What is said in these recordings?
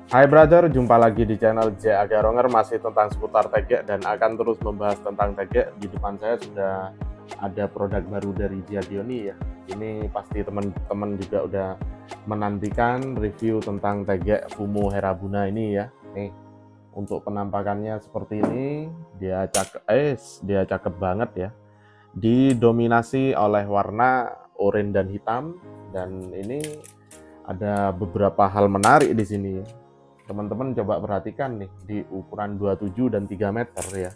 Hai brother, jumpa lagi di channel J Agaronger, masih tentang seputar tegek dan akan terus membahas tentang tegek. Di depan saya sudah ada produk baru dari Giadioni ya. Ini pasti teman-teman juga udah menantikan review tentang tegek Fumo Herabuna ini ya. Nih, untuk penampakannya seperti ini, dia cakep banget ya. Didominasi oleh warna oranye dan hitam, dan ini ada beberapa hal menarik di sini ya. Teman-teman coba perhatikan nih, di ukuran 27 dan 3 meter ya.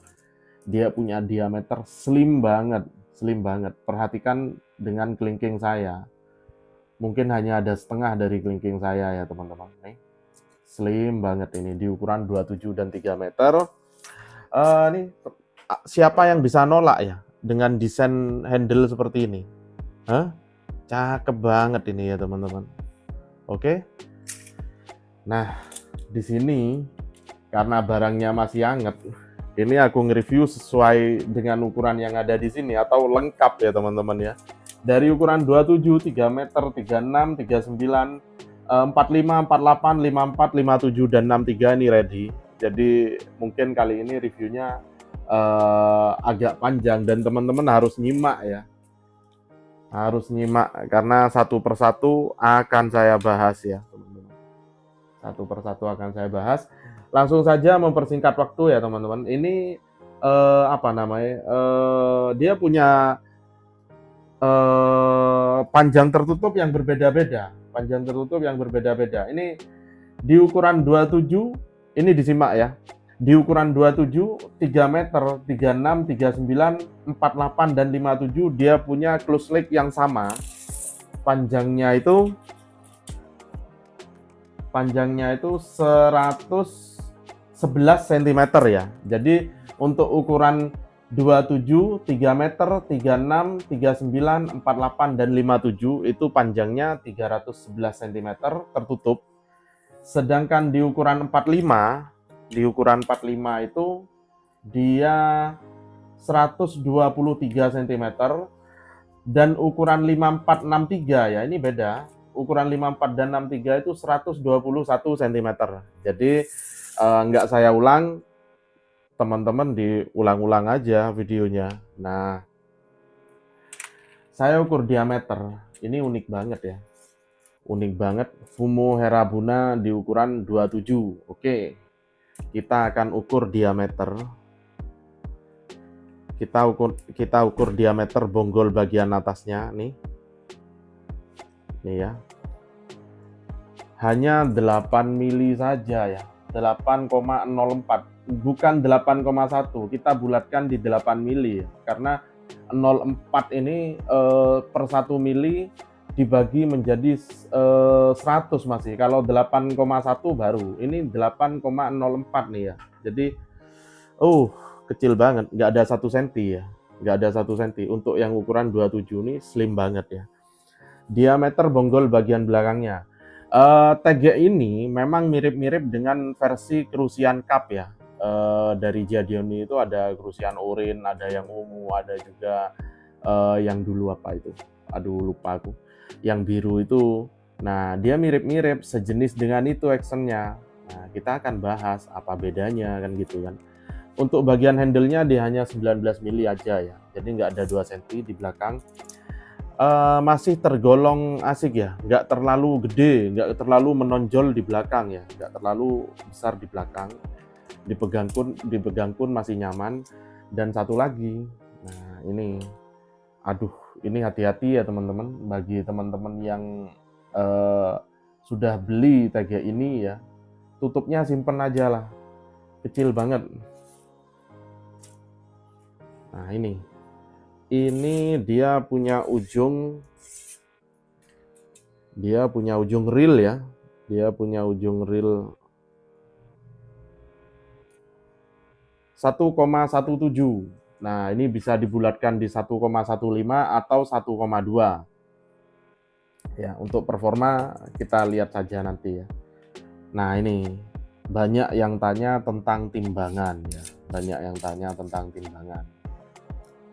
Dia punya diameter slim banget, slim banget. Perhatikan dengan kelingking saya. Mungkin hanya ada setengah dari kelingking saya ya teman-teman. Nih, slim banget ini di ukuran 27 dan 3 meter. Nih, siapa yang bisa nolak ya dengan desain handle seperti ini? Hah? Cakep banget ini ya teman-teman. Oke. Nah, di sini karena barangnya masih hangat, ini aku nge-review sesuai dengan ukuran yang ada di sini atau lengkap ya teman-teman ya. Dari ukuran 27, 3 meter, 36, 39, 45, 48, 54, 57 dan 63 ini ready. Jadi mungkin kali ini reviewnya agak panjang dan teman-teman harus nyimak ya. Harus nyimak karena satu persatu akan saya bahas ya teman-teman. Satu persatu akan saya bahas. Langsung saja mempersingkat waktu ya teman-teman. Ini apa namanya? Dia punya panjang tertutup yang berbeda-beda. Panjang tertutup yang berbeda-beda. Ini di ukuran 27, ini disimak ya. Di ukuran 27, 3 meter, 36, 39, 48 dan 57 dia punya close leg yang sama. Panjangnya itu 111 cm ya. Jadi untuk ukuran 27, 3 meter, 36, 39, 48 dan 57 itu panjangnya 311 cm tertutup. Sedangkan di ukuran 45, itu dia 123 cm dan ukuran 54, 63 ya, ini beda. Ukuran 54 dan 63 itu 121 cm. Jadi nggak saya ulang, teman-teman diulang-ulang aja videonya. Nah, saya ukur diameter. Ini unik banget ya. Unik banget, Fumo Herabuna di ukuran 27. Oke, kita akan ukur diameter. Kita ukur diameter bonggol bagian atasnya nih. Nih ya. Hanya 8 mili saja ya. 8,04, bukan 8,1. Kita bulatkan di 8 mili ya. Karena 0,4 ini per 1 mili dibagi menjadi 100 masih. Kalau 8,1 baru. Ini 8,04 nih ya. Jadi kecil banget, nggak ada 1 senti ya. Nggak ada 1 senti. Untuk yang ukuran 27 ini slim banget ya. Diameter bonggol bagian belakangnya. TG ini memang mirip-mirip dengan versi Crucian Cup ya. Dari Giadioni itu ada Crucian Orange, ada yang ungu, ada juga yang dulu apa itu? Aduh lupa aku. Yang biru itu. Nah, dia mirip-mirip, sejenis dengan itu actionnya. Nah, kita akan bahas apa bedanya kan gitu kan. Untuk bagian handle-nya dia hanya 19 mili aja ya. Jadi nggak ada 2 cm di belakang. Masih tergolong asik ya, nggak terlalu gede, nggak terlalu menonjol di belakang ya, nggak terlalu besar di belakang. Dipegang pun masih nyaman. Dan satu lagi, nah ini, aduh, ini hati-hati ya teman-teman, bagi teman-teman yang sudah beli TG ini ya, tutupnya simpen aja lah, kecil banget. Nah ini dia punya ujung reel ya. Dia punya ujung reel 1,17. Nah, ini bisa dibulatkan di 1,15 atau 1,2. Ya, untuk performa kita lihat saja nanti ya. Nah, ini banyak yang tanya tentang timbangan ya. Banyak yang tanya tentang timbangan.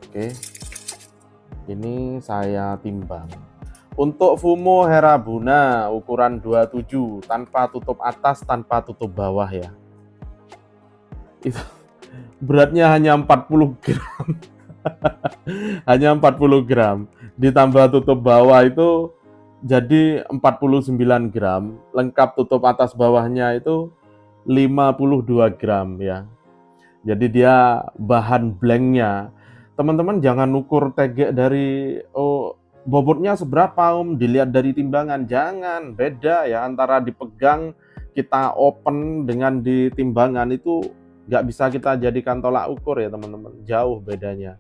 Oke. Ini saya timbang. Untuk Fumo Herabuna ukuran 27 tanpa tutup atas, tanpa tutup bawah ya. Itu beratnya hanya 40 gram. Hanya 40 gram. Ditambah tutup bawah itu jadi 49 gram. Lengkap tutup atas bawahnya itu 52 gram ya. Jadi dia bahan blanknya. Teman-teman jangan ukur tegek dari bobotnya seberapa dilihat dari timbangan. Jangan, beda ya antara dipegang kita open dengan di timbangan itu nggak bisa kita jadikan tolak ukur ya teman-teman. Jauh bedanya.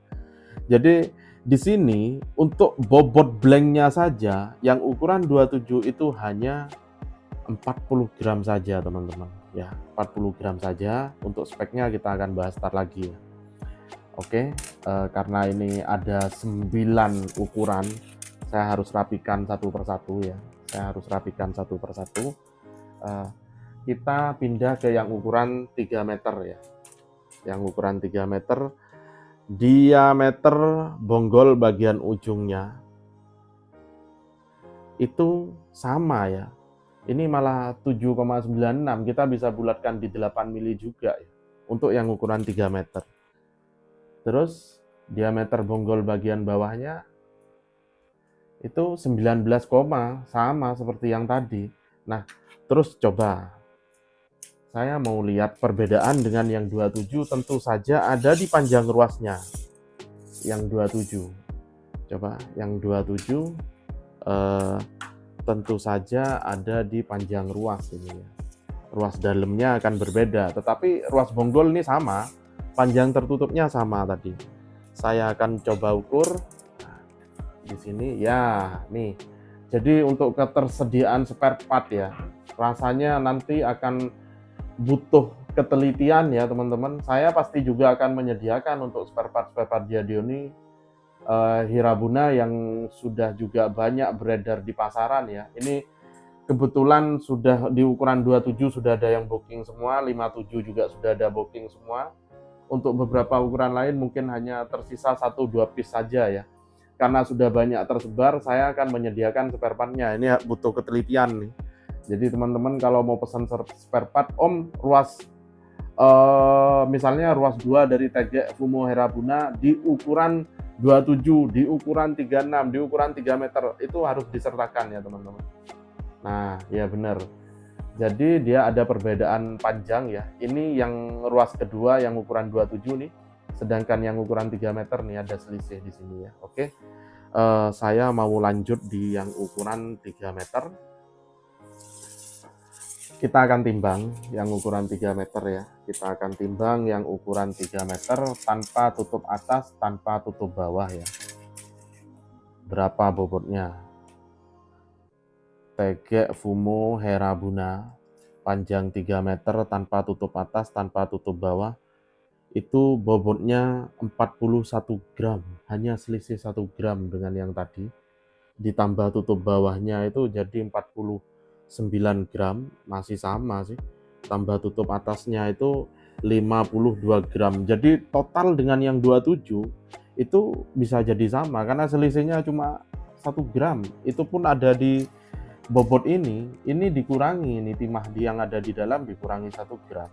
Jadi di sini untuk bobot blanknya saja yang ukuran 27 itu hanya 40 gram saja teman-teman ya, 40 gram saja. Untuk speknya kita akan bahas ntar lagi ya. Oke, karena ini ada 9 ukuran, saya harus rapikan satu persatu ya. Saya harus rapikan satu persatu. Kita pindah ke yang ukuran 3 meter ya. Yang ukuran 3 meter, diameter bonggol bagian ujungnya itu sama ya. Ini malah 7,96, kita bisa bulatkan di 8 mili juga ya, untuk yang ukuran 3 meter. Terus diameter bonggol bagian bawahnya itu 19, sama seperti yang tadi. Nah, terus coba saya mau lihat perbedaan dengan yang 27, tentu saja ada di panjang ruasnya. Yang 27. Coba yang 27 tentu saja ada di panjang ruas ini ya. Ruas dalamnya akan berbeda, tetapi ruas bonggol ini sama, panjang tertutupnya sama tadi. Saya akan coba ukur di sini ya, nih. Jadi untuk ketersediaan spare part ya, rasanya nanti akan butuh ketelitian ya teman-teman. Saya pasti juga akan menyediakan untuk spare part Giadioni Hirabuna yang sudah juga banyak beredar di pasaran ya. Ini kebetulan sudah di ukuran 27 sudah ada yang booking semua, 57 juga sudah ada booking semua. Untuk beberapa ukuran lain mungkin hanya tersisa 1-2 piece saja ya. Karena sudah banyak tersebar, saya akan menyediakan spare part-nya. Ini butuh ketelitian nih. Jadi teman-teman kalau mau pesan spare part, ruas misalnya ruas 2 dari tegek Fumo Herabuna di ukuran 27, di ukuran 36, di ukuran 3 meter, itu harus disertakan ya teman-teman. Nah ya benar, jadi dia ada perbedaan panjang ya. Ini yang ruas kedua yang ukuran 27 nih, sedangkan yang ukuran 3 meter nih ada selisih di sini ya. Oke, saya mau lanjut di yang ukuran 3 meter. Kita akan timbang yang ukuran 3 meter ya. Kita akan timbang yang ukuran 3 meter tanpa tutup atas, tanpa tutup bawah ya. Berapa bobotnya? Tegek Fumo Herabuna panjang 3 meter tanpa tutup atas, tanpa tutup bawah. Itu bobotnya 41 gram. Hanya selisih 1 gram dengan yang tadi. Ditambah tutup bawahnya itu jadi 49 gram, masih sama sih. Tambah tutup atasnya itu 52 gram. Jadi total dengan yang 27 itu bisa jadi sama karena selisihnya cuma 1 gram. Itu pun ada di bobot ini dikurangi, ini timah yang ada di dalam dikurangi 1 gram.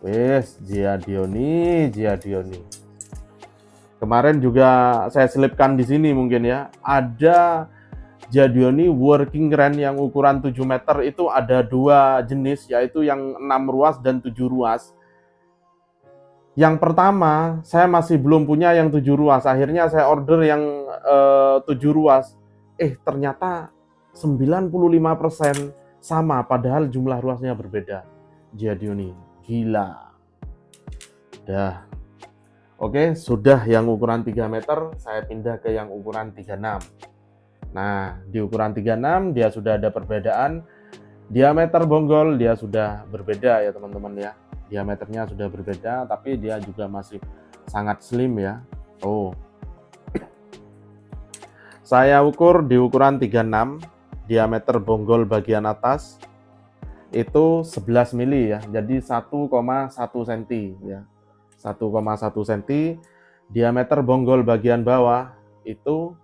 Wes, Giadioni. Kemarin juga saya selipkan di sini mungkin ya, ada Giadioni working rent yang ukuran 7 meter itu ada 2 jenis, yaitu yang 6 ruas dan 7 ruas. Yang pertama, saya masih belum punya yang 7 ruas. Akhirnya saya order yang 7 ruas. Ternyata 95% sama, padahal jumlah ruasnya berbeda. Giadioni, gila. Dah. Oke, sudah yang ukuran 3 meter, saya pindah ke yang ukuran 36. Nah, di ukuran 36 dia sudah ada perbedaan. Diameter bonggol dia sudah berbeda ya teman-teman ya. Diameternya sudah berbeda, tapi dia juga masih sangat slim ya. Saya ukur di ukuran 36, diameter bonggol bagian atas itu 11 mili ya. Jadi 1,1 cm ya. 1,1 cm. Diameter bonggol bagian bawah itu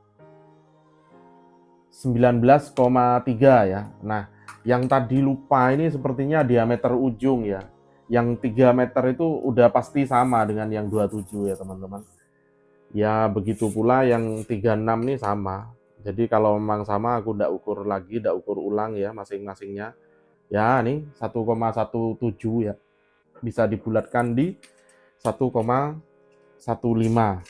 19,3 ya. Nah, yang tadi lupa ini sepertinya diameter ujung ya. Yang 3 meter itu udah pasti sama dengan yang 27 ya teman-teman. Ya begitu pula yang 36 nih sama. Jadi kalau memang sama aku ndak ukur lagi, ndak ukur ulang ya masing-masingnya. Ya nih 1,17 ya. Bisa dibulatkan di 1,15.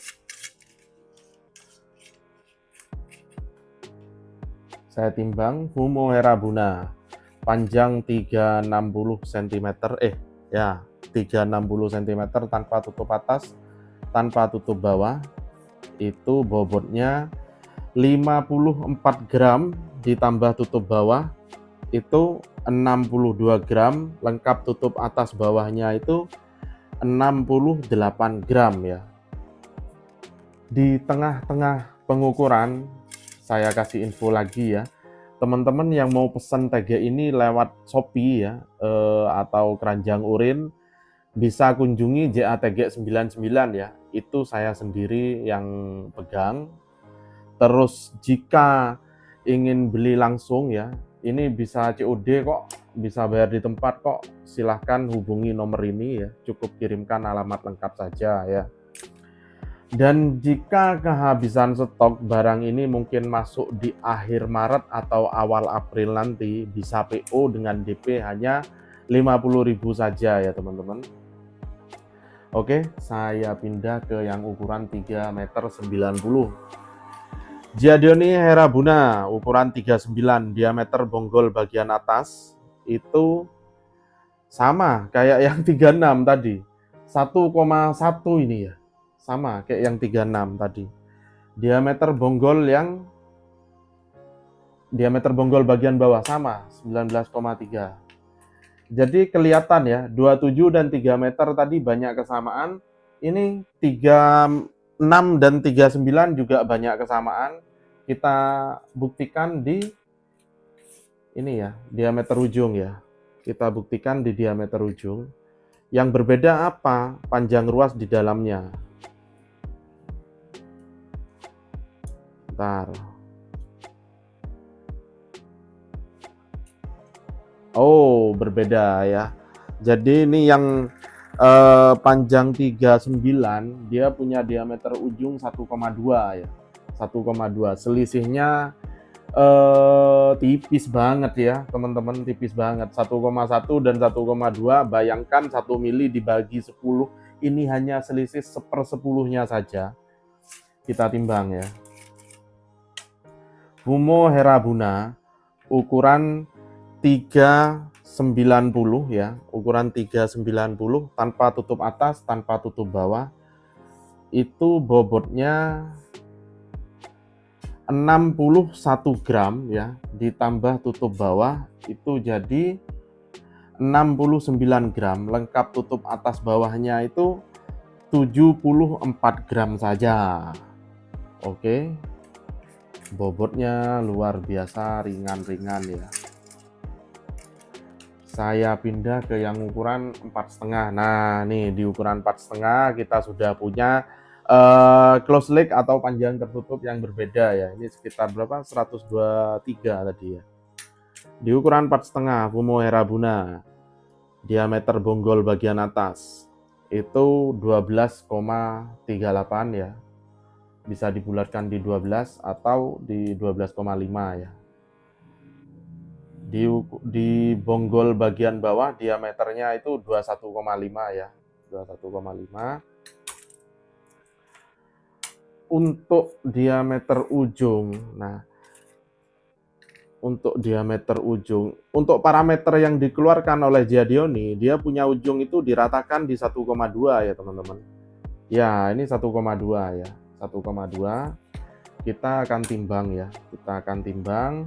Saya timbang Fumo Herabuna panjang 360 cm ya 360 cm tanpa tutup atas, tanpa tutup bawah. Itu bobotnya 54 gram ditambah tutup bawah itu 62 gram, lengkap tutup atas bawahnya itu 68 gram ya. Di tengah-tengah pengukuran saya kasih info lagi ya. Teman-teman yang mau pesan TG ini lewat Shopee ya atau keranjang urin bisa kunjungi JATG 99 ya. Itu saya sendiri yang pegang. Terus jika ingin beli langsung ya, ini bisa COD kok, bisa bayar di tempat kok. Silahkan hubungi nomor ini ya. Cukup kirimkan alamat lengkap saja ya. Dan jika kehabisan stok barang ini mungkin masuk di akhir Maret atau awal April nanti, bisa PO dengan DP hanya 50.000 saja ya teman-teman. Oke, saya pindah ke yang ukuran 3,90 meter. Giadioni Herabuna ukuran 39, diameter bonggol bagian atas itu sama kayak yang 36 tadi. 1,1 ini ya. Sama kayak yang 36 tadi. Diameter bonggol bagian bawah sama 19,3. Jadi kelihatan ya 27 dan 3 meter tadi banyak kesamaan. Ini 36 dan 39 juga banyak kesamaan. Kita buktikan di ini ya, diameter ujung ya. Kita buktikan di diameter ujung. Yang berbeda apa? Panjang ruas di dalamnya. Bentar. Oh, berbeda ya. Jadi ini yang panjang 39, dia punya diameter ujung 1,2 ya. 1,2. Selisihnya tipis banget ya, teman-teman, tipis banget. 1,1 dan 1,2, bayangkan 1 mili dibagi 10, ini hanya selisih 1/10-nya saja. Kita timbang ya. Fumo Herabuna ukuran 390 ya, ukuran 390 tanpa tutup atas, tanpa tutup bawah. Itu bobotnya 61 gram ya, ditambah tutup bawah itu jadi 69 gram, lengkap tutup atas bawahnya itu 74 gram saja. Oke. Bobotnya luar biasa ringan-ringan ya. Saya pindah ke yang ukuran 4,5. Nah, nih di ukuran 4,5 kita sudah punya close leg atau panjang tertutup yang berbeda ya. Ini sekitar berapa? 123 tadi ya. Di ukuran 4,5 Fumo Herabuna, diameter bonggol bagian atas itu 12,38 ya. Bisa dibulatkan di 12 atau di 12,5 ya. Di bonggol bagian bawah diameternya itu 21,5 ya. 21,5. Untuk diameter ujung. Nah, untuk diameter ujung, untuk parameter yang dikeluarkan oleh Giadioni, dia punya ujung itu diratakan di 1,2 ya, teman-teman. Ya, ini 1,2 ya. 1,2. Kita akan timbang ya. Kita akan timbang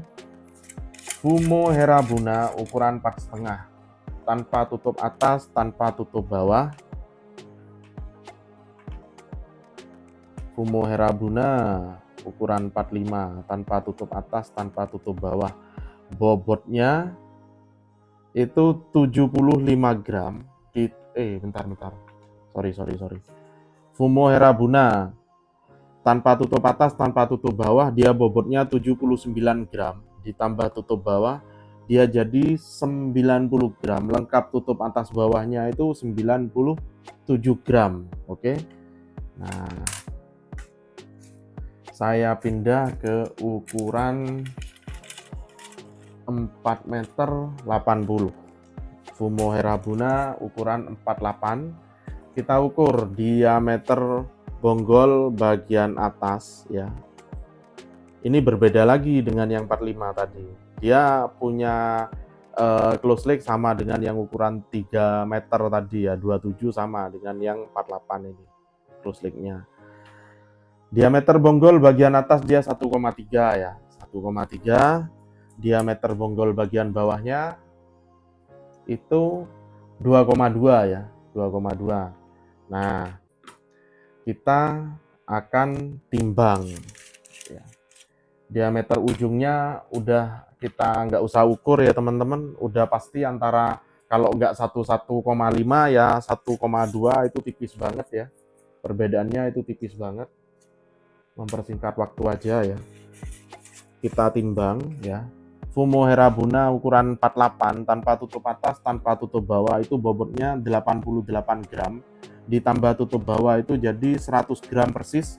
Fumo Herabuna ukuran 4,5 tanpa tutup atas, tanpa tutup bawah. Fumo Herabuna ukuran 45 tanpa tutup atas, tanpa tutup bawah. Bobotnya itu 75 gram. Bentar. Sorry. Fumo Herabuna tanpa tutup atas, tanpa tutup bawah, dia bobotnya 79 gram. Ditambah tutup bawah, dia jadi 90 gram. Lengkap tutup atas bawahnya itu 97 gram. Oke. Nah, saya pindah ke ukuran 4 meter 80. Fumo Herabuna ukuran 48. Kita ukur diameter bonggol bagian atas ya. Ini berbeda lagi dengan yang 45 tadi. Dia punya close leg sama dengan yang ukuran 3 meter tadi ya, 27 sama dengan yang 48 ini close legnya. Diameter bonggol bagian atas dia 1,3 ya, 1,3. Diameter bonggol bagian bawahnya itu 2,2 ya, 2,2. Nah, kita akan timbang ya. Diameter ujungnya udah kita nggak usah ukur ya teman-teman, udah pasti antara kalau nggak 1,5 ya 1,2 itu tipis banget ya. Perbedaannya itu tipis banget. Mempersingkat waktu aja ya. Kita timbang ya. Fumo Herabuna ukuran 48 tanpa tutup atas, tanpa tutup bawah itu bobotnya 88 gram. Ditambah tutup bawah itu jadi 100 gram persis.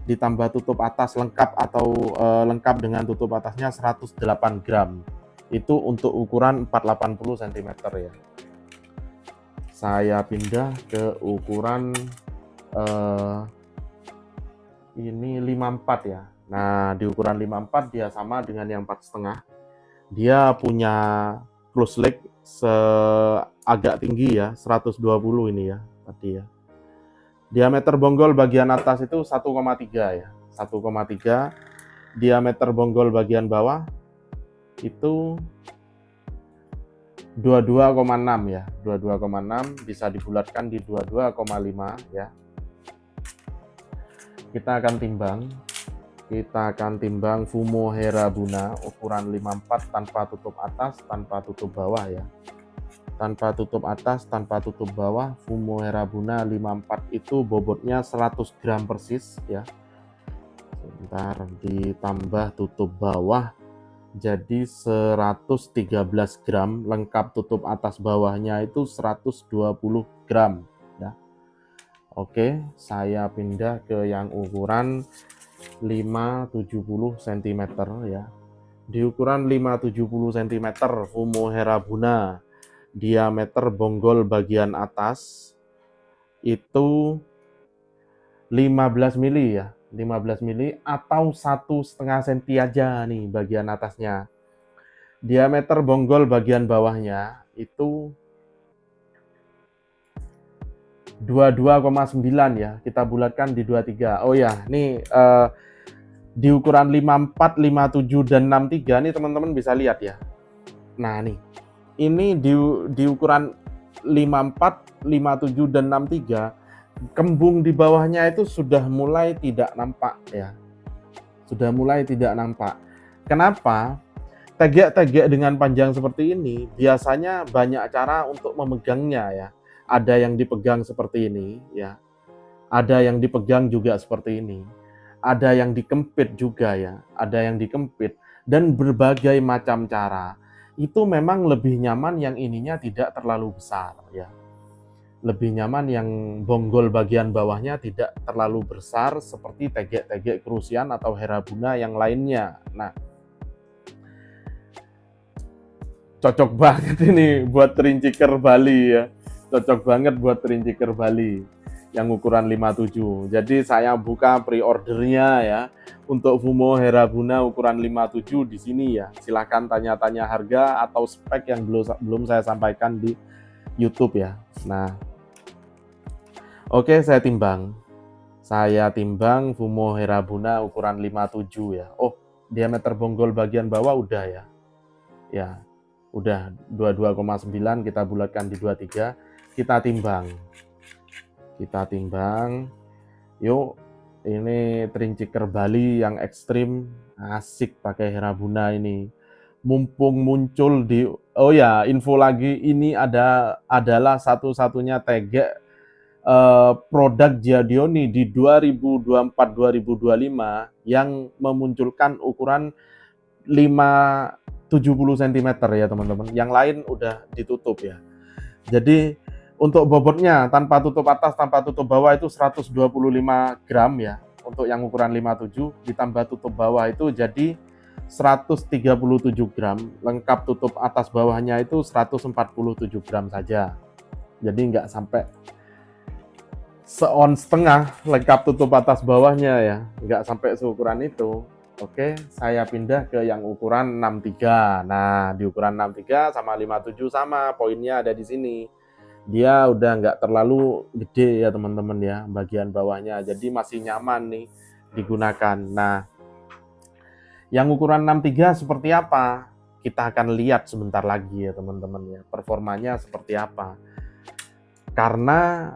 Ditambah tutup atas lengkap atau lengkap dengan tutup atasnya 108 gram. Itu untuk ukuran 480 cm ya. Saya pindah ke ukuran ini 54 ya. Nah, di ukuran 54 dia sama dengan yang 4,5. Dia punya close leg agak tinggi ya, 120 ini ya tadi ya. Diameter bonggol bagian atas itu 1,3 ya, 1,3. Diameter bonggol bagian bawah itu 22,6 ya, 22,6 bisa dibulatkan di 22,5 ya. Kita akan timbang Fumo Herabuna ukuran 54 tanpa tutup atas, tanpa tutup bawah ya. Tanpa tutup atas, tanpa tutup bawah, Fumo Herabuna 54 itu bobotnya 100 gram persis ya. Sebentar, ditambah tutup bawah jadi 113 gram, lengkap tutup atas bawahnya itu 120 gram ya. Oke, saya pindah ke yang ukuran 570 cm ya. Di ukuran 570 cm Fumo Herabuna diameter bonggol bagian atas itu 15 mili ya, 15 mili atau 1,5 cm aja nih bagian atasnya. Diameter bonggol bagian bawahnya itu 22,9 ya, kita bulatkan di 23. Oh ya, nih di ukuran 54, 57 dan 63 nih teman-teman bisa lihat ya. Nah, nih. Ini di ukuran 54, 57 dan 63, kembung di bawahnya itu sudah mulai tidak nampak ya. Sudah mulai tidak nampak. Kenapa? Tegak-tegak dengan panjang seperti ini biasanya banyak cara untuk memegangnya ya. Ada yang dipegang seperti ini ya. Ada yang dipegang juga seperti ini. Ada yang dikempit juga ya. Ada yang dikempit dan berbagai macam cara. Itu memang lebih nyaman yang ininya tidak terlalu besar ya. Lebih nyaman yang bonggol bagian bawahnya tidak terlalu besar seperti tegek-tegek Crucian atau Herabuna yang lainnya. Nah, cocok banget ini buat trinciker Bali ya. Cocok banget buat trinciker Bali yang ukuran 57. Jadi saya buka pre-ordernya ya untuk Fumo Herabuna ukuran 57 di sini ya. Silahkan tanya-tanya harga atau spek yang belum saya sampaikan di YouTube ya. Nah, oke, saya timbang. Saya timbang Fumo Herabuna ukuran 57 ya. Oh, diameter bonggol bagian bawah udah ya. Ya, udah 22,9 kita bulatkan di 23. Kita timbang. Yuk, ini trinciker Bali yang ekstrim, asik pakai Herabuna ini. Mumpung muncul di, oh ya, info lagi, ini adalah satu-satunya tegek produk Giadioni di 2024-2025 yang memunculkan ukuran 570 cm ya teman-teman. Yang lain udah ditutup ya. Jadi untuk bobotnya tanpa tutup atas, tanpa tutup bawah itu 125 gram ya. Untuk yang ukuran 57 ditambah tutup bawah itu jadi 137 gram. Lengkap tutup atas bawahnya itu 147 gram saja. Jadi nggak sampai se-on setengah lengkap tutup atas bawahnya ya. Nggak sampai seukuran itu. Oke, saya pindah ke yang ukuran 63. Nah, di ukuran 63 sama 57 sama, poinnya ada di sini. Dia udah nggak terlalu gede ya teman-teman ya, bagian bawahnya. Jadi masih nyaman nih digunakan. Nah, yang ukuran 63 seperti apa? Kita akan lihat sebentar lagi ya teman-teman ya, performanya seperti apa. Karena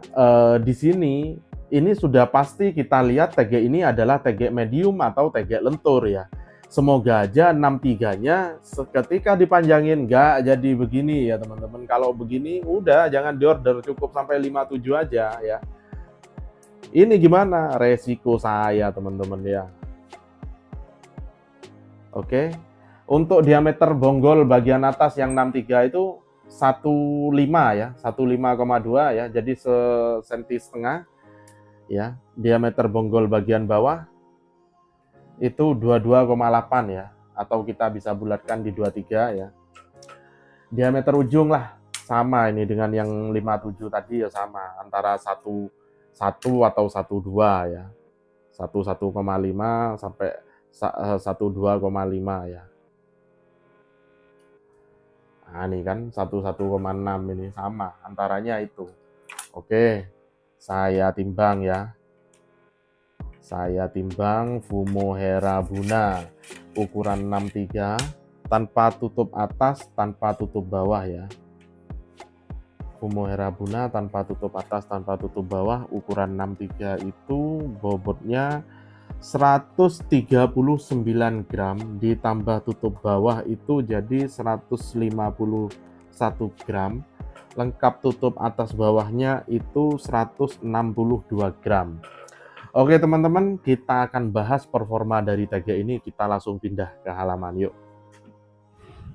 di sini ini sudah pasti kita lihat tegek ini adalah tegek medium atau tegek lentur ya. Semoga aja 63-nya ketika dipanjangin nggak jadi begini ya teman-teman. Kalau begini udah jangan diorder, cukup sampai 57 aja ya. Ini gimana resiko saya teman-teman ya. Oke. Untuk diameter bonggol bagian atas yang 63 itu 15 ya, 15,2 ya. Jadi senti setengah. Ya, diameter bonggol bagian bawah itu 22,8 ya, atau kita bisa bulatkan di 23 ya. Diameter ujung lah sama ini dengan yang 57 tadi ya, sama antara 1 atau 1,2 ya. 1,5 sampai 1,2,5 ya. Nah, ini kan 1,6 ini sama antaranya itu. Oke. Saya timbang ya. Saya timbang Fumo Hera Buna ukuran 63 tanpa tutup atas, tanpa tutup bawah ya. Fumo Hera Buna tanpa tutup atas, tanpa tutup bawah ukuran 63 itu bobotnya 139 gram ditambah tutup bawah itu jadi 151 gram. Lengkap tutup atas bawahnya itu 162 gram. Oke teman-teman, kita akan bahas performa dari tegek ini. Kita langsung pindah ke halaman yuk.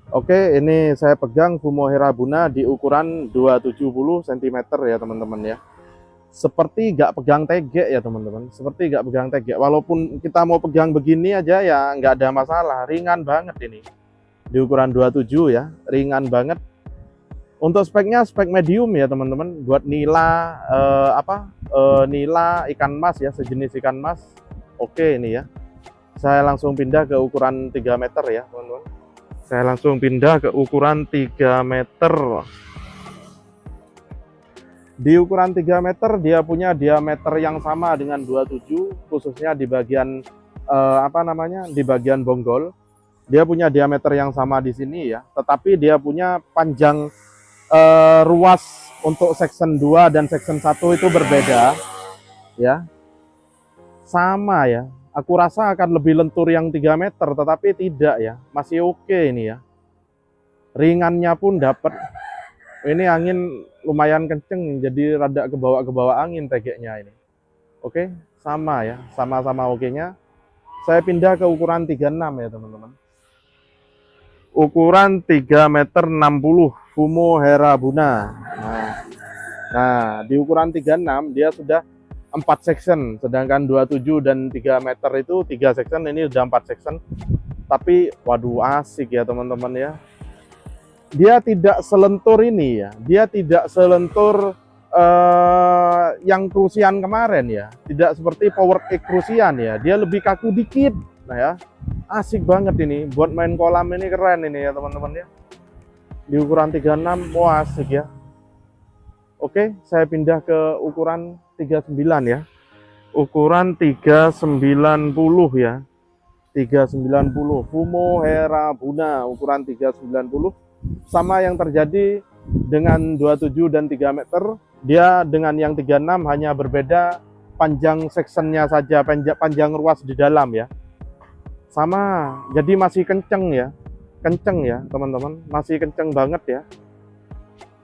Oke, ini saya pegang Fumo Hera Buna di ukuran 270 cm ya teman-teman ya. Seperti nggak pegang tegek ya teman-teman. Seperti nggak pegang tegek. Walaupun kita mau pegang begini aja ya nggak ada masalah. Ringan banget ini. Di ukuran 27 ya, ringan banget. Untuk speknya spek medium ya teman-teman, buat nila nila ikan mas ya, sejenis ikan mas. Oke ini ya. Saya langsung pindah ke ukuran 3 meter ya teman-teman. Saya langsung pindah ke ukuran 3 meter. Di ukuran 3 meter dia punya diameter yang sama dengan 27, khususnya di bagian di bagian bonggol. Dia punya diameter yang sama di sini ya, tetapi dia punya panjang ruas untuk section 2 dan section 1 itu berbeda ya. Sama ya. Aku rasa akan lebih lentur yang 3 meter tetapi tidak ya. Masih oke ini ya. Ringannya pun dapat. Ini angin lumayan kenceng jadi rada ke bawah angin tegeknya ini. Oke, sama ya. Sama-sama oke-nya. Saya pindah ke ukuran 36 ya teman-teman. Ukuran 3 meter 60 Fumo Hera Buna. Nah, di ukuran 36 dia sudah 4 section, sedangkan 27 dan 3 meter itu 3 section, ini udah 4 section. Tapi waduh asik ya teman-teman ya. Dia tidak selentur ini ya. Dia tidak selentur yang Crucian kemarin ya. Tidak seperti Power Egg Crucian ya. Dia lebih kaku dikit. Nah ya. Asik banget ini buat main kolam, ini keren ini ya teman-teman ya. Di ukuran 36 wah asik ya. Oke, saya pindah ke ukuran 39 ya. Ukuran 390 ya. 390 Fumo Hera Buna ukuran 390. Sama yang terjadi dengan 27 dan 3 meter. Dia dengan yang 36 hanya berbeda panjang sectionnya saja, panjang ruas di dalam ya. Sama, jadi masih kenceng ya teman-teman, masih kenceng banget ya.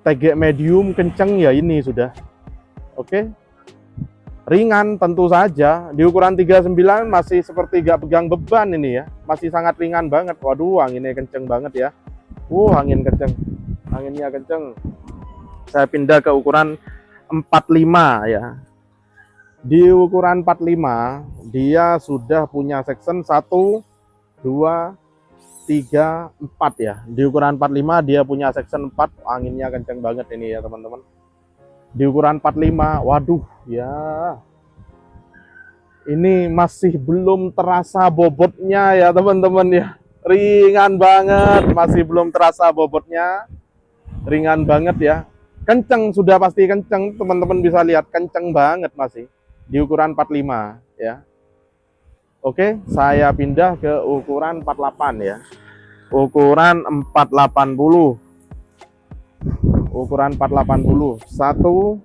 Tegek medium kenceng ya ini sudah. Oke, ringan tentu saja. Di ukuran 39 masih seperti gak pegang beban ini ya, masih sangat ringan banget. Waduh, anginnya kenceng banget ya. Angin kenceng, anginnya kenceng. Saya pindah ke ukuran 45 ya. Di ukuran 45 dia sudah punya section 1 2 3 4 ya. Di ukuran 45 dia punya section 4. Anginnya kenceng banget ini ya teman-teman. Di ukuran 45, waduh ya, ini masih belum terasa bobotnya ya teman-teman ya, ringan banget, masih belum terasa bobotnya, ringan banget ya, kenceng, sudah pasti kenceng, teman-teman bisa lihat kenceng banget masih di ukuran 45 ya. Oke, saya pindah ke ukuran 48 ya, ukuran 480. Ukuran 480, 1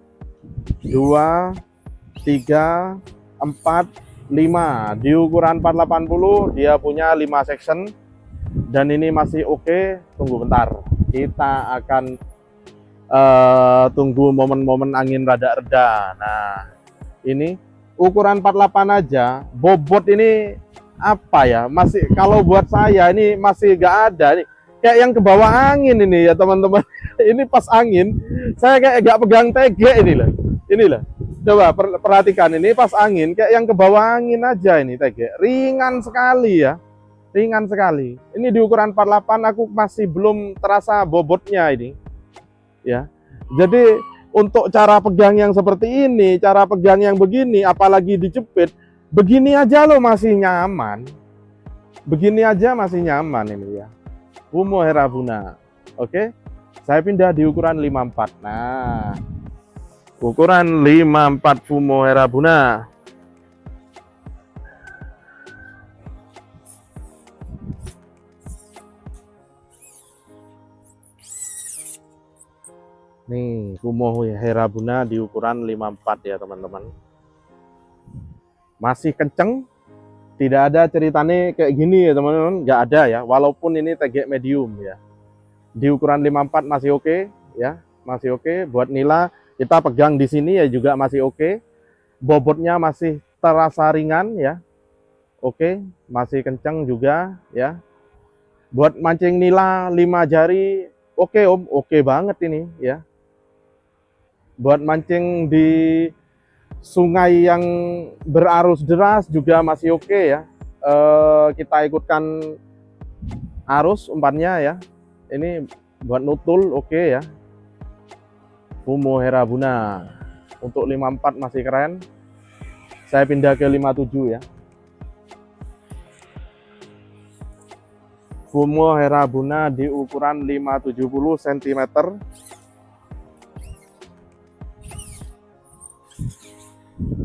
2 3 4 5. Di ukuran 480 dia punya 5 section dan ini masih oke. Tunggu bentar, kita akan tunggu momen-momen angin rada-reda. Nah, ini ukuran 48 aja, bobot ini apa ya, masih, kalau buat saya ini masih gak ada nih, kayak yang ke bawah angin ini ya teman-teman. Ini pas angin saya kayak gak pegang TG inilah, coba perhatikan, ini pas angin kayak yang ke bawah angin aja ini TG, ringan sekali ya, ringan sekali. Ini di ukuran 48 aku masih belum terasa bobotnya ini ya. Jadi untuk cara pegang yang seperti ini, cara pegang yang begini, apalagi dijepit begini aja lo masih nyaman, begini aja masih nyaman ini ya. Fumo Herabuna. Oke, saya pindah di ukuran 54. Nah, ukuran 54 Fumo Herabuna. Nih, Fumo Herabuna di ukuran 54 ya teman-teman. Masih kenceng, tidak ada ceritanya kayak gini ya teman-teman, nggak ada ya, walaupun ini TG medium ya. Di ukuran 54 masih oke ya, masih oke. Buat nila kita pegang di sini ya juga masih oke. Bobotnya masih terasa ringan ya. Oke, masih kenceng juga ya. Buat mancing nila 5 jari oke Om, oke banget ini ya. Buat mancing di sungai yang berarus deras juga masih oke ya. Kita ikutkan arus umpannya ya. Ini buat nutul oke ya. Fumo Herabuna untuk 54 masih keren. Saya pindah ke 57 ya. Fumo Herabuna di ukuran 570 cm.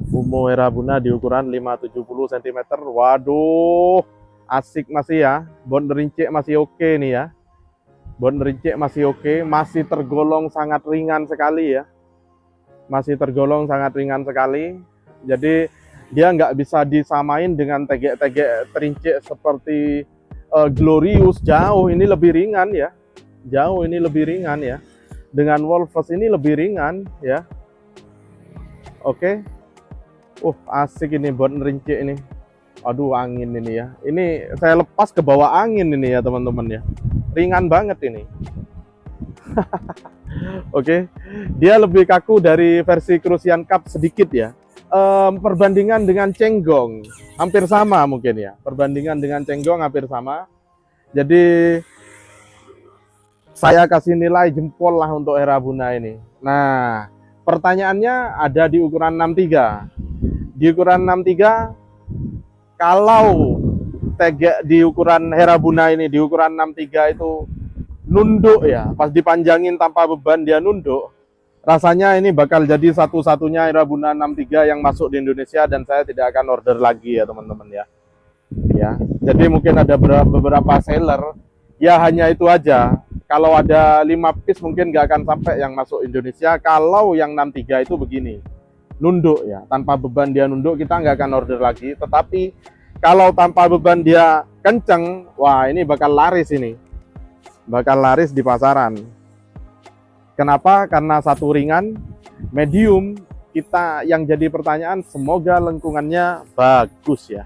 Fumo Herabuna di ukuran 570 cm. Waduh, asik masih ya. Bon rincik masih oke nih ya. Bon rincik masih oke, masih tergolong sangat ringan sekali ya. Masih tergolong sangat ringan sekali. Jadi dia nggak bisa disamain dengan tegek-tegek terincik seperti Glorious. Jauh ini lebih ringan ya. Jauh ini lebih ringan ya. Dengan Wolfers ini lebih ringan ya. Oke. Asik ini bon rincik ini. Aduh, angin ini ya. Ini saya lepas ke bawah angin ini ya teman-teman ya. Ringan banget ini. Oke, dia lebih kaku dari versi Crucian Cup sedikit ya. Perbandingan dengan Cenggong hampir sama mungkin ya. Perbandingan dengan Cenggong hampir sama. Jadi saya kasih nilai jempol lah untuk Herabuna ini. Nah, pertanyaannya ada di ukuran 63. Di ukuran 63, kalau tegek di ukuran Herabuna ini di ukuran 63 itu nunduk ya, pas dipanjangin tanpa beban dia nunduk, rasanya ini bakal jadi satu-satunya Herabuna 63 yang masuk di Indonesia, dan saya tidak akan order lagi ya teman-teman ya. Jadi mungkin ada beberapa seller ya, hanya itu aja. Kalau ada 5 piece mungkin nggak akan sampai yang masuk Indonesia. Kalau yang 63 itu begini, nunduk ya, tanpa beban dia nunduk, kita nggak akan order lagi. Tetapi kalau tanpa beban dia kenceng, wah ini bakal laris ini. Bakal laris di pasaran. Kenapa? Karena satu ringan, medium, yang jadi pertanyaan, semoga lengkungannya bagus ya.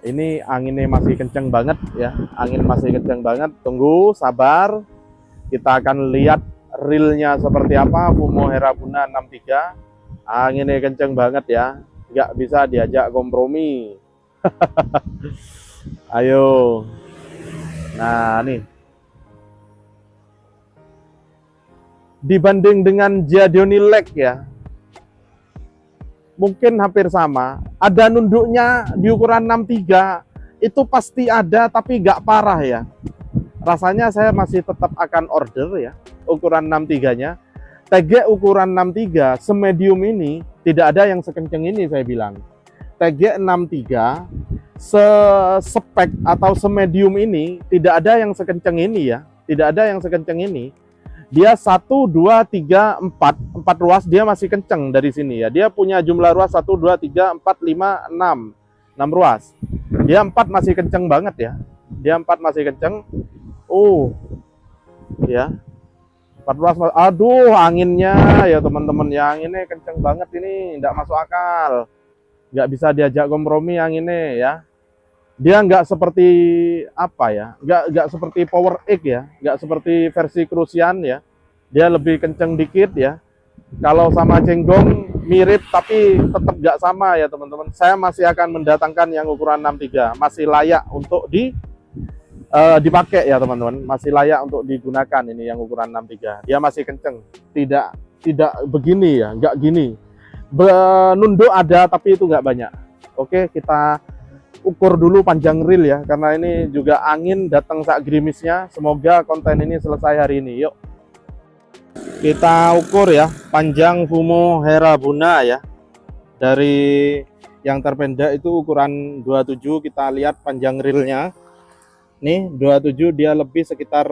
Ini anginnya masih kenceng banget ya, angin masih kenceng banget. Tunggu, sabar. Kita akan lihat realnya seperti apa. Fumo Herabuna 63, anginnya kenceng banget ya, nggak bisa diajak kompromi. Ayo. Nah nih, dibanding dengan Giadioni Leg ya, mungkin hampir sama. Ada nunduknya di ukuran 63, itu pasti ada, tapi nggak parah ya. Rasanya saya masih tetap akan order ya, ukuran 63-nya. TG ukuran 63, semedium ini, tidak ada yang sekenceng ini saya bilang. TG 63, spek atau semedium ini, tidak ada yang sekenceng ini ya. Tidak ada yang sekenceng ini. Dia 1, 2, 3, 4 ruas, dia masih kenceng dari sini ya. Dia punya jumlah ruas 1, 2, 3, 4, 5, 6 ruas. Dia 4 masih kenceng banget ya. Dia 4 masih kenceng. Ya, 4 ruas. Aduh, anginnya ya teman-teman ya, anginnya kenceng banget ini, nggak masuk akal. Nggak bisa diajak kompromi anginnya ya. Dia nggak seperti apa ya, nggak seperti Power X ya, nggak seperti versi Crucian ya. Dia lebih kenceng dikit ya. Kalau sama Cenggong mirip, tapi tetap nggak sama ya teman-teman. Saya masih akan mendatangkan yang ukuran 63, masih layak untuk dipakai ya teman-teman, masih layak untuk digunakan ini yang ukuran 63. Dia masih kenceng, tidak begini ya, nggak gini. Nunduk ada, tapi itu nggak banyak. Oke, kita ukur dulu panjang reel ya, karena ini juga angin datang saat gerimisnya. Semoga konten ini selesai hari ini. Yuk kita ukur ya panjang Fumo Herabuna ya. Dari yang terpendek itu ukuran 27, kita lihat panjang reelnya. Nih 27, dia lebih sekitar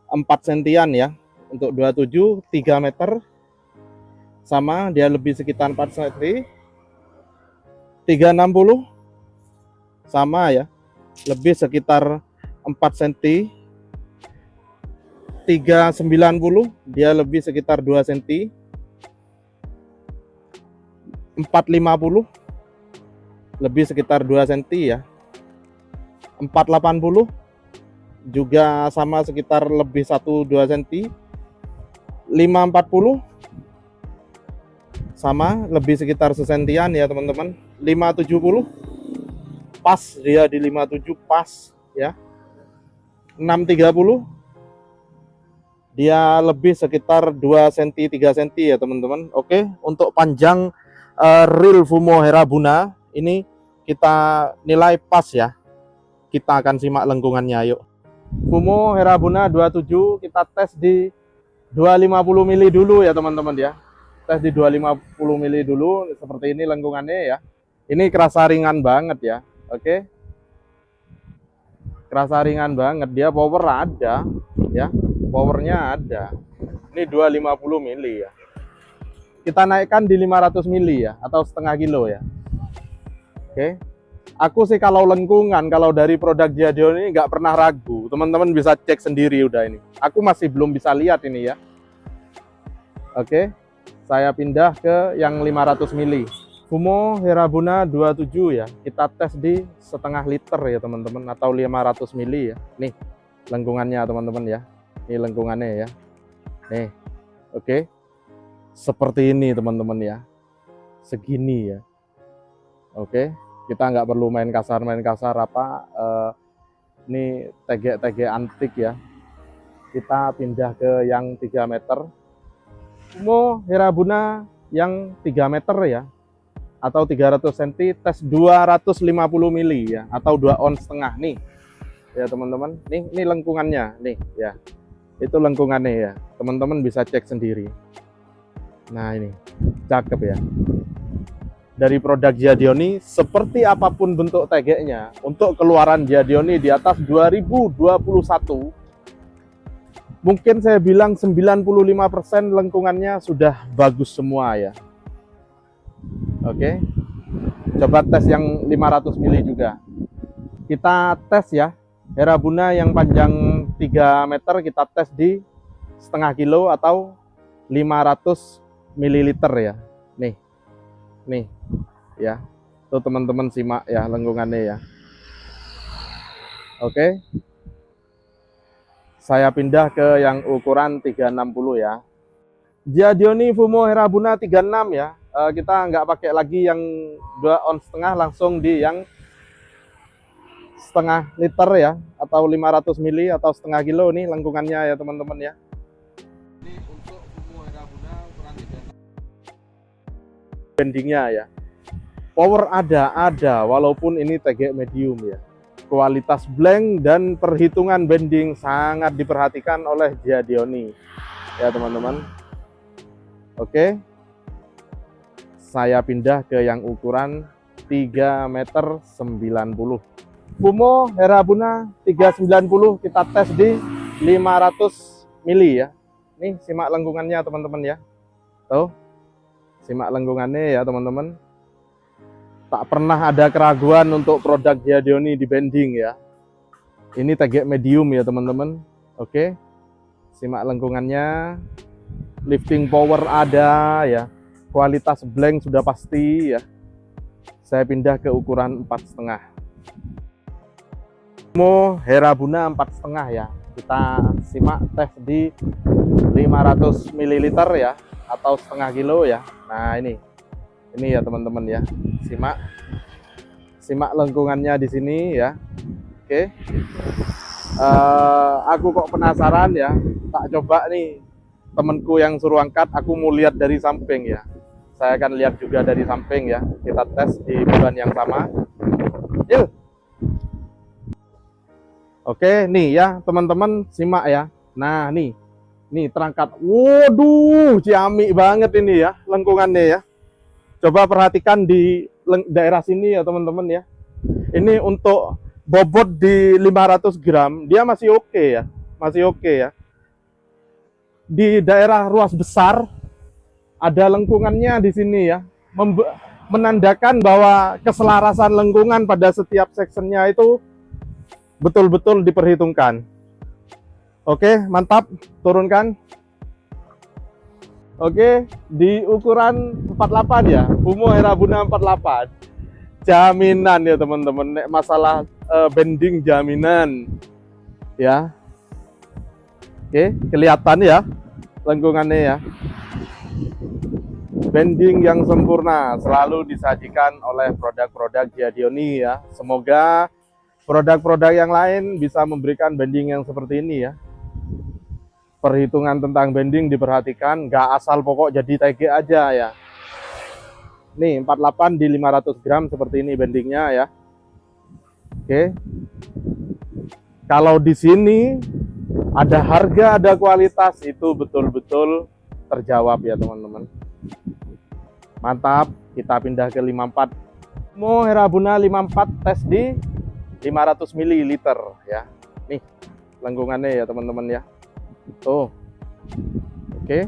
4 sentian ya. Untuk 27 3 meter sama, dia lebih sekitar 4 cm. 360 sama ya, lebih sekitar 4 cm. 390 dia lebih sekitar 2 cm. 450 lebih sekitar 2 cm ya. 480 juga sama, sekitar lebih 1-2 cm. 540 sama, lebih sekitar sesentian ya teman-teman. 570 pas, dia di 57 pas ya. 630 dia lebih sekitar 2 cm 3 cm ya teman-teman. Oke, untuk panjang reel Fumo Herabuna ini kita nilai pas ya. Kita akan simak lengkungannya, yuk. Fumo Herabuna 27 kita tes di 250 mili dulu ya teman-teman ya. Tes di 250 mili dulu, seperti ini lengkungannya ya. Ini kerasa ringan banget ya. Oke, kerasa ringan banget, dia power ada ya, powernya ada. Ini 250 mili ya. Kita naikkan di 500 mili ya, atau setengah kilo ya. Oke, aku sih kalau lengkungan, kalau dari produk Giadioni nggak pernah ragu. Teman-teman bisa cek sendiri udah ini. Aku masih belum bisa lihat ini ya. Oke, saya pindah ke yang 500 mili. Fumo Herabuna 27 ya. Kita tes di setengah liter ya teman-teman, atau 500 mili ya. Nih lengkungannya teman-teman ya. Ini lengkungannya ya. Nih, oke. Seperti ini teman-teman ya. Segini ya. Oke, kita nggak perlu main kasar apa. Ini TG antik ya. Kita pindah ke yang 3 meter. Fumo Herabuna yang 3 meter ya, atau 300 cm, tes 250 mili ya, atau 2 ons setengah nih ya teman-teman. Nih lengkungannya nih ya, itu lengkungannya ya, teman-teman bisa cek sendiri. Nah ini cakep ya, dari produk Giadioni. Seperti apapun bentuk TG-nya, untuk keluaran Giadioni di atas 2021, mungkin saya bilang 95% lengkungannya sudah bagus semua ya. Oke, coba tes yang 500 mili juga. Kita tes ya, Herabuna yang panjang 3 meter kita tes di setengah kilo atau 500 ml ya. Nih, nih ya. Tuh teman-teman simak ya lengkungannya ya. Oke. Saya pindah ke yang ukuran 360 ya. Giadioni Fumo Herabuna 36 ya. Kita nggak pakai lagi yang 2,5 ons, langsung di yang setengah liter ya, atau 500 mili atau setengah kilo nih lengkungannya ya teman-teman ya. Ini untuk Fumo Herabuna ukuran 36. Bendingnya ya. Power ada walaupun ini TG medium ya. Kualitas blank dan perhitungan bending sangat diperhatikan oleh Giadioni ya teman-teman. Oke, saya pindah ke yang ukuran 3,90 meter. Fumo Herabuna 390 kita tes di 500 mili ya. Nih simak lengkungannya teman-teman ya. Tuh, simak lengkungannya ya teman-teman. Tak pernah ada keraguan untuk produk Giadioni di bending ya. Ini TG medium ya teman-teman. Oke, simak lengkungannya. Lifting power ada ya. Kualitas blank sudah pasti ya. Saya pindah ke ukuran 4,5. Fumo Herabuna 4,5 ya. Kita simak tes di 500 ml ya, atau setengah kilo ya. Nah ini ya teman-teman ya. Simak lengkungannya di sini ya. Oke. Aku kok penasaran ya. Tak coba nih, temanku yang suruh angkat, aku mau lihat dari samping ya. Saya akan lihat juga dari samping ya. Kita tes di bulan yang sama. Yuk. Oke, nih ya teman-teman, simak ya. Nah nih terangkat. Waduh, ciamik banget ini ya lengkungannya ya. Coba perhatikan di daerah sini ya teman-teman ya. Ini untuk bobot di 500 gram, dia masih oke ya. Masih oke ya. Di daerah ruas besar, ada lengkungannya di sini ya. Menandakan bahwa keselarasan lengkungan pada setiap sectionnya itu betul-betul diperhitungkan. Oke, mantap. Turunkan. Oke, di ukuran 48 ya, Fumo Herabuna 48. Jaminan ya teman-teman, masalah bending jaminan ya. Oke, kelihatan ya lengkungannya ya. Bending yang sempurna selalu disajikan oleh produk-produk Giadioni ya. Semoga produk-produk yang lain bisa memberikan bending yang seperti ini ya. Perhitungan tentang bending diperhatikan, nggak asal pokok jadi TG aja ya. Nih 48 di 500 gram seperti ini bendingnya ya. Oke. Kalau di sini ada harga, ada kualitas, itu betul-betul terjawab ya teman-teman. Mantap, kita pindah ke 54. Fumo Herabuna 54 tes di 500 ml ya. Nih lengkungannya ya teman-teman ya. Tuh. Oke.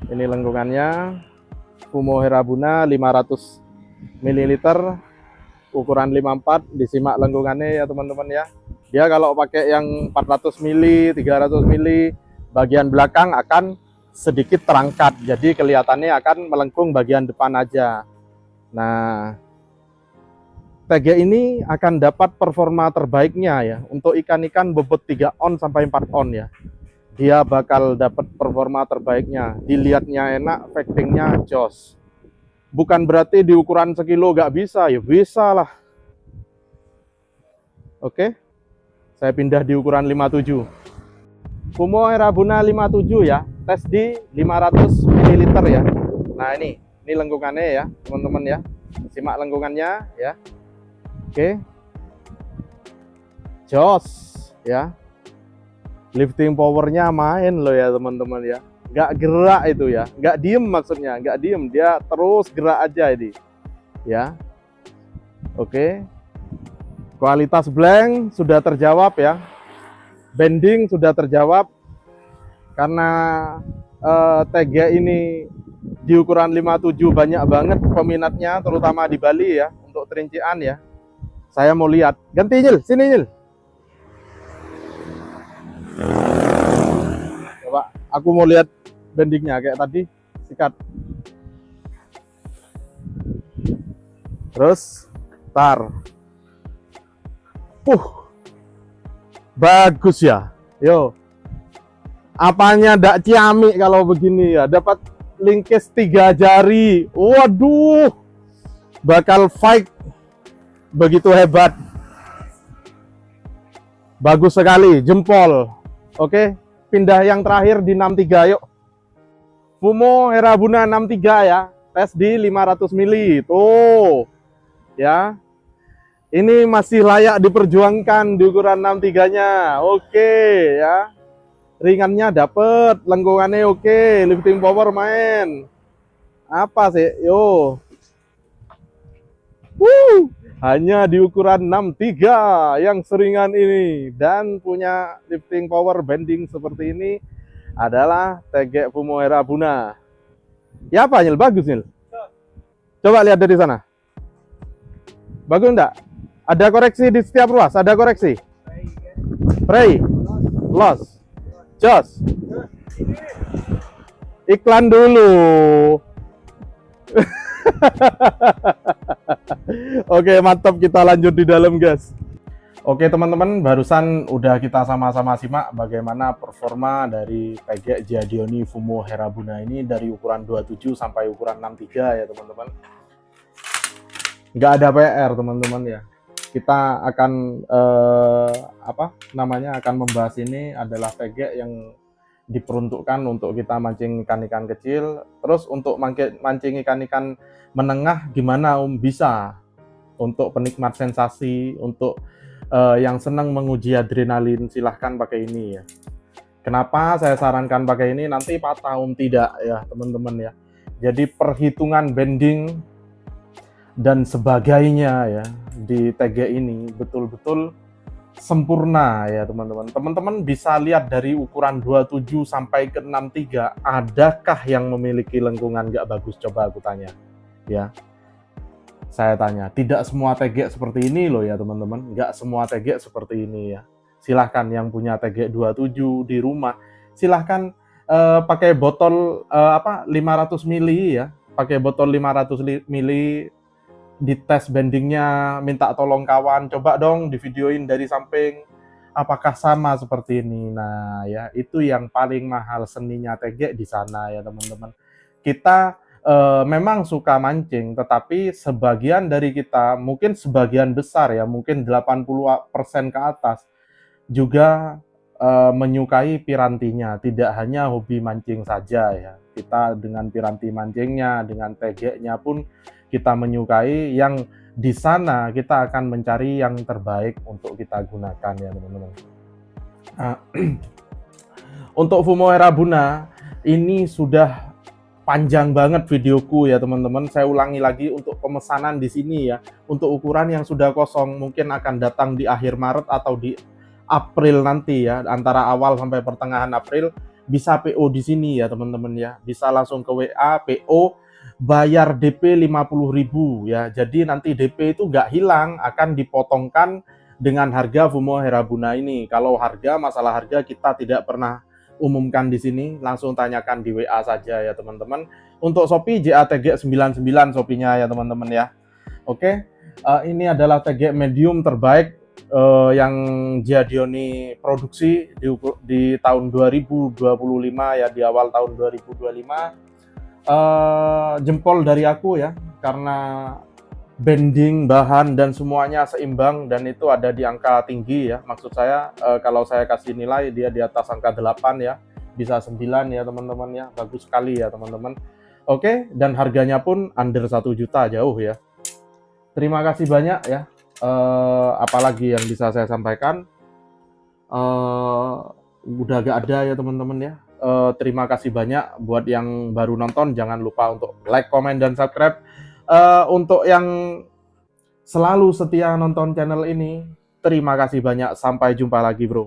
Ini lengkungannya Fumo Herabuna 500 ml ukuran 54. Disimak lengkungannya ya teman-teman ya. Dia kalau pakai yang 400 mili, 300 mili, bagian belakang akan sedikit terangkat. Jadi kelihatannya akan melengkung bagian depan aja. Nah, TG ini akan dapat performa terbaiknya ya untuk ikan-ikan bobot 3 on sampai 4 on ya. Dia bakal dapat performa terbaiknya. Dilihatnya enak, factingnya jos. Bukan berarti di ukuran sekilo nggak bisa ya, bisa lah. Oke, saya pindah di ukuran 57. Fumo Herabuna 57 ya, tes di 500 ml ya. Nah ini lengkungannya ya teman-teman ya. Simak lengkungannya ya. Oke, jos ya. Lifting powernya main loh ya teman-teman ya. Nggak gerak itu ya, nggak diem maksudnya, nggak diem, dia terus gerak aja ini ya. Oke, kualitas blank sudah terjawab ya. Bending sudah terjawab karena TG ini di ukuran 57 banyak banget peminatnya, terutama di Bali ya, untuk terincian ya. Saya mau lihat. Ganti Nyil, sini Nyil. Coba Aku mau lihat bendingnya kayak tadi, sikat. Terus, tar. Bagus ya. Yo. Apanya ndak ciamik kalau begini ya. Dapat linkage 3 jari. Waduh. Bakal fight begitu hebat. Bagus sekali, jempol. Oke, pindah yang terakhir di 63 yuk. Fumo Herabuna 63 ya. Tes di 500 mili. Tuh. Ya. Ini masih layak diperjuangkan di ukuran 63-nya. Oke, ya. Ringannya dapet, lengkungannya oke, lifting power main. Apa sih? Yo. Hanya di ukuran 63 yang seringan ini dan punya lifting power bending seperti ini adalah TG Fumo Herabuna. Ya apa, Nil? Bagus, Nil. Coba lihat dari sana. Bagus enggak? Ada koreksi di setiap ruas, ada koreksi. Spray, loss, jos. Iklan dulu. Oke, mantap, kita lanjut di dalam, guys. Oke, teman-teman, barusan udah kita sama-sama simak bagaimana performa dari TG Giadioni Fumo Herabuna ini dari ukuran 27 sampai ukuran 63 ya, teman-teman. Nggak ada PR, teman-teman ya. Kita akan akan membahas ini adalah TG yang diperuntukkan untuk kita mancing ikan-ikan kecil. Terus untuk mancing ikan-ikan menengah gimana bisa untuk penikmat sensasi, untuk yang senang menguji adrenalin, silahkan pakai ini ya. Kenapa saya sarankan pakai ini? Nanti patah tidak ya teman-teman ya. Jadi perhitungan bending dan sebagainya ya di TG ini betul-betul sempurna ya teman-teman. Teman-teman bisa lihat dari ukuran 27 sampai ke 63, adakah yang memiliki lengkungan nggak bagus? Coba aku tanya ya. Saya tanya, tidak semua TG seperti ini loh ya teman-teman. Nggak semua TG seperti ini ya. Silahkan yang punya TG 27 di rumah, silahkan pakai botol 500 mili ya. Pakai botol 500 mili, dites bendingnya, minta tolong kawan, coba dong di videoin dari samping apakah sama seperti ini. Nah ya, itu yang paling mahal seninya TG di sana ya teman-teman. Kita memang suka mancing, tetapi sebagian dari kita, mungkin sebagian besar ya, mungkin 80% ke atas juga menyukai pirantinya. Tidak hanya hobi mancing saja ya, kita dengan piranti mancingnya, dengan TG-nya pun kita menyukai. Yang di sana kita akan mencari yang terbaik untuk kita gunakan ya teman-teman. Untuk Fumo Herabuna ini sudah panjang banget videoku ya teman-teman. Saya ulangi lagi untuk pemesanan di sini ya. Untuk ukuran yang sudah kosong mungkin akan datang di akhir Maret atau di April nanti ya, antara awal sampai pertengahan April. Bisa PO di sini ya teman-teman ya. Bisa langsung ke WA PO, bayar DP 50.000 ya. Jadi nanti DP itu nggak hilang, akan dipotongkan dengan harga Fumo Herabuna ini. Kalau masalah harga kita tidak pernah umumkan di sini, langsung tanyakan di WA saja ya teman-teman. Untuk Shopee JATG99 Shopee-nya ya teman-teman ya. Oke, ini adalah TG medium terbaik yang Giadioni produksi di tahun 2025 ya, di awal tahun 2025. Jempol dari aku ya, karena bending, bahan dan semuanya seimbang, dan itu ada di angka tinggi ya. Maksud saya kalau saya kasih nilai dia di atas angka 8 ya, bisa 9 ya teman-teman ya. Bagus sekali ya teman-teman. Oke, dan harganya pun under 1 juta, jauh ya. Terima kasih banyak ya. Apalagi yang bisa saya sampaikan, udah gak ada ya teman-teman ya. Terima kasih banyak buat yang baru nonton, jangan lupa untuk like, komen, dan subscribe. Untuk yang selalu setia nonton channel ini, terima kasih banyak. Sampai jumpa lagi bro.